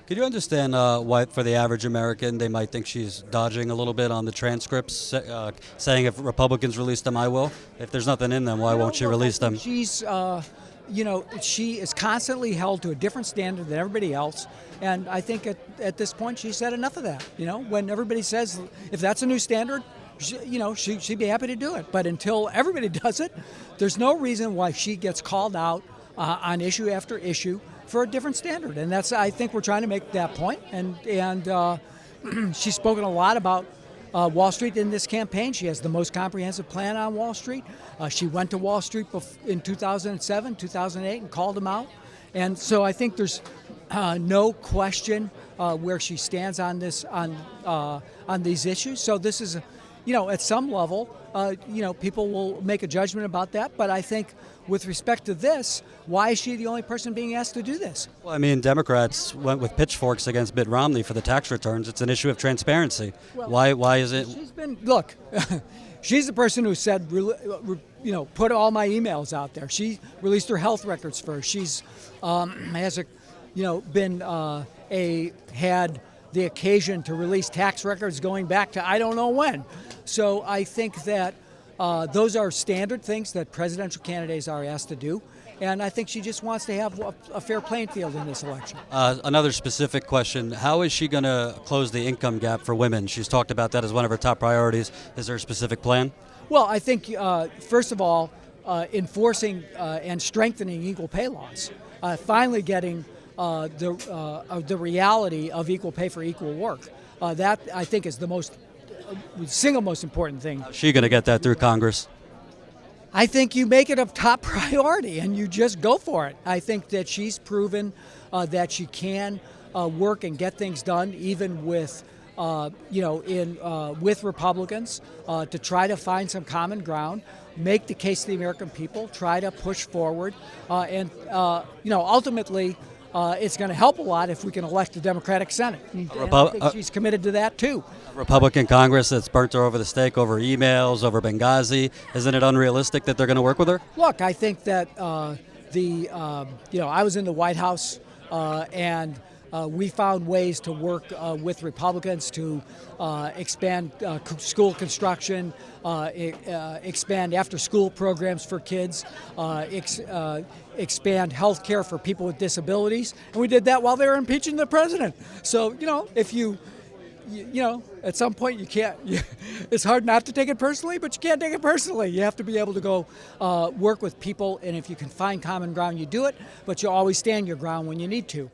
Could you understand why, for the average American, they might think she's dodging a little bit on the transcripts, saying if Republicans release them, I will? If there's nothing in them, why won't she release them? She's, she is constantly held to a different standard than everybody else. And I think at this point, she's had enough of that. When everybody says, if that's a new standard, she'd be happy to do it. But until everybody does it, there's no reason why she gets called out on issue after issue for a different standard. And I think we're trying to make that point. And she's spoken a lot about Wall Street in this campaign. She has the most comprehensive plan on Wall Street. She went to Wall Street in 2007, 2008, and called them out. And so I think there's no question where she stands on this on these issues. So this is, at some level, people will make a judgment about that. But I think with respect to this, why is she the only person being asked to do this? Well, I mean, Democrats went with pitchforks against Mitt Romney for the tax returns. It's an issue of transparency. Well, why is it? Look, she's the person who said, put all my emails out there. She released her health records first. She's had the occasion to release tax records going back to I don't know when. So I think that those are standard things that presidential candidates are asked to do. And I think she just wants to have a fair playing field in this election. Another specific question. How is she going to close the income gap for women? She's talked about that as one of her top priorities. Is there a specific plan? Well, I think, first of all, enforcing and strengthening equal pay laws. Finally getting the reality of equal pay for equal work. That, I think, is the single most important thing. How's she going to get that through Congress? I think you make it a top priority and you just go for it. I think that she's proven that she can work and get things done, even with with Republicans, to try to find some common ground, make the case to the American people, try to push forward, and ultimately, it's going to help a lot if we can elect a Democratic Senate. And I think she's committed to that, too. Republican Congress that's burnt her over the stake over emails, over Benghazi. Isn't it unrealistic that they're going to work with her? Look, I think that I was in the White House and we found ways to work with Republicans to expand school construction, expand after-school programs for kids, expand health care for people with disabilities. And we did that while they were impeaching the president. So, if at some point you can't, it's hard not to take it personally, but you can't take it personally. You have to be able to go work with people, and if you can find common ground, you do it, but you always stand your ground when you need to.